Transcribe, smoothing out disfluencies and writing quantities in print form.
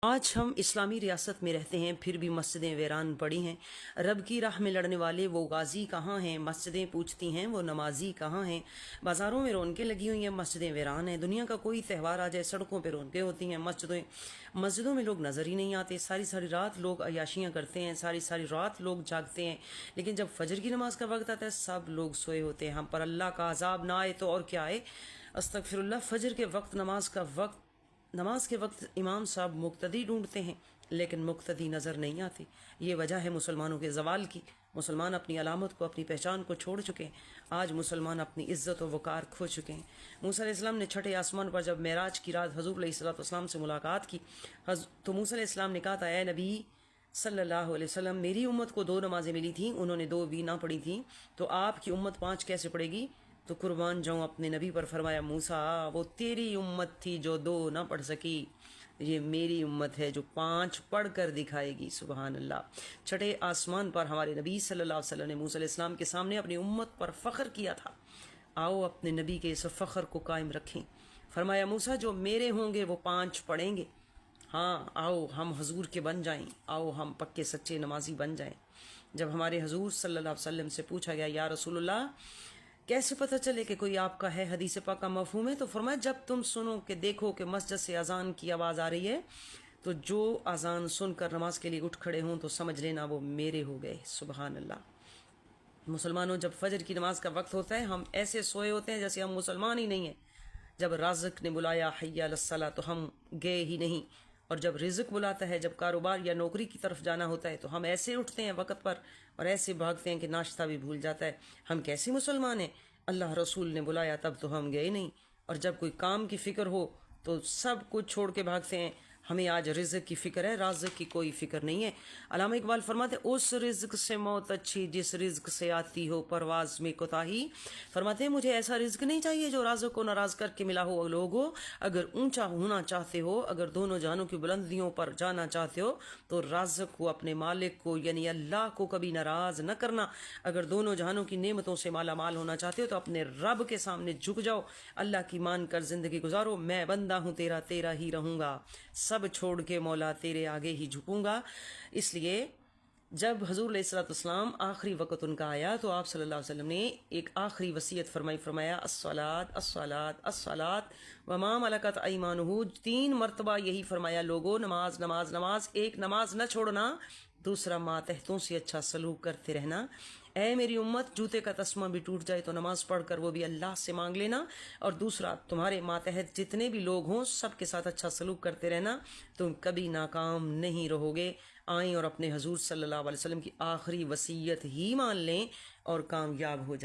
آج ہم اسلامی ریاست میں رہتے ہیں، پھر بھی مسجدیں ویران پڑی ہیں۔ رب کی راہ میں لڑنے والے وہ غازی کہاں ہیں؟ مسجدیں پوچھتی ہیں وہ نمازی کہاں ہیں؟ بازاروں میں رونقیں لگی ہوئی ہیں، مسجدیں ویران ہیں۔ دنیا کا کوئی تہوار آ جائے سڑکوں پہ رونقیں ہوتی ہیں، مسجدوں میں لوگ نظر ہی نہیں آتے۔ ساری ساری رات لوگ عیاشیاں کرتے ہیں، ساری ساری رات لوگ جاگتے ہیں، لیکن جب فجر کی نماز کا وقت آتا ہے سب لوگ سوئے ہوتے ہیں۔ ہم پر اللہ کا عذاب نہ آئے تو اور کیا آئے۔ استغفر اللہ۔ فجر کے وقت نماز کے وقت امام صاحب مقتدی ڈھونڈتے ہیں، لیکن مقتدی نظر نہیں آتے۔ یہ وجہ ہے مسلمانوں کے زوال کی۔ مسلمان اپنی علامت کو، اپنی پہچان کو چھوڑ چکے ہیں۔ آج مسلمان اپنی عزت و وقار کھو چکے ہیں۔ موسیٰ علیہ السلام نے چھٹے آسمان پر جب معراج کی رات حضور علیہ السلام سے ملاقات کی تو موسیٰ علیہ السلام نے کہا تھا، اے نبی صلی اللہ علیہ وسلم، میری امت کو 2 نمازیں ملی تھیں، انہوں نے 2 بھی نہ پڑھی تھیں، تو آپ کی امت 5 کیسے پڑھے گی؟ تو قربان جاؤں اپنے نبی پر، فرمایا موسیٰ وہ تیری امت تھی جو 2 نہ پڑھ سکی، یہ میری امت ہے جو 5 پڑھ کر دکھائے گی۔ سبحان اللہ۔ چھٹے آسمان پر ہمارے نبی صلی اللہ علیہ وسلم نے موسیٰ علیہ السلام کے سامنے اپنی امت پر فخر کیا تھا۔ آؤ اپنے نبی کے اس فخر کو قائم رکھیں۔ فرمایا موسیٰ جو میرے ہوں گے وہ 5 پڑھیں گے۔ ہاں آؤ ہم حضور کے بن جائیں، آؤ ہم پکے سچے نمازی بن جائیں۔ جب ہمارے حضور صلی اللہ علیہ وسلم سے پوچھا گیا، یا رسول اللہ کیسے پتہ چلے کہ کوئی آپ کا ہے؟ حدیث پاک کا مفہوم ہے، تو فرمایا جب تم سنو کہ دیکھو کہ مسجد سے اذان کی آواز آ رہی ہے، تو جو اذان سن کر نماز کے لیے اٹھ کھڑے ہوں تو سمجھ لینا وہ میرے ہو گئے۔ سبحان اللہ۔ مسلمانوں، جب فجر کی نماز کا وقت ہوتا ہے ہم ایسے سوئے ہوتے ہیں جیسے ہم مسلمان ہی نہیں ہیں۔ جب رازق نے بلایا حی علی الصلاۃ تو ہم گئے ہی نہیں، اور جب رزق بلاتا ہے، جب کاروبار یا نوکری کی طرف جانا ہوتا ہے تو ہم ایسے اٹھتے ہیں وقت پر اور ایسے بھاگتے ہیں کہ ناشتہ بھی بھول جاتا ہے۔ ہم کیسے مسلمان ہیں؟ اللہ رسول نے بلایا تب تو ہم گئے نہیں، اور جب کوئی کام کی فکر ہو تو سب کچھ چھوڑ کے بھاگتے ہیں۔ ہمیں آج رزق کی فکر ہے، رازق کی کوئی فکر نہیں ہے۔ علامہ اقبال فرماتے ہیں، اس رزق سے موت اچھی جس رزق سے آتی ہو پرواز میں کوتاہی۔ فرماتے ہیں مجھے ایسا رزق نہیں چاہیے جو رازق کو ناراض کر کے ملا ہو۔ لوگوں، اگر اونچا ہونا چاہتے ہو، اگر دونوں جہانوں کی بلندیوں پر جانا چاہتے ہو تو رازق کو، اپنے مالک کو یعنی اللہ کو کبھی ناراض نہ کرنا۔ اگر دونوں جہانوں کی نعمتوں سے مالا مال ہونا چاہتے ہو تو اپنے رب کے سامنے جھک جاؤ، اللہ کی مان کر زندگی گزارو۔ میں بندہ ہوں تیرا، تیرا ہی رہوں گا، سب چھوڑ کے مولا تیرے آگے ہی جھکوں گا۔ اس لیے جب حضور علیہ السلام آخری وقت ان کا آیا تو آپ صلی اللہ علیہ وسلم نے ایک آخری وصیت فرمایا، الصلاۃ الصلاۃ الصلاۃ وما ملکت ایمانہ۔ 3 مرتبہ یہی فرمایا، لوگوں نماز نماز نماز، ایک نماز نہ چھوڑنا، دوسرا ماتحتوں سے اچھا سلوک کرتے رہنا۔ اے میری امت، جوتے کا تسمہ بھی ٹوٹ جائے تو نماز پڑھ کر وہ بھی اللہ سے مانگ لینا، اور دوسرا تمہارے ماتحت جتنے بھی لوگ ہوں سب کے ساتھ اچھا سلوک کرتے رہنا، تم کبھی ناکام نہیں رہو گے۔ آئیں اور اپنے حضور صلی اللہ علیہ وسلم کی آخری وصیت ہی مان لیں اور کامیاب ہو جائیں۔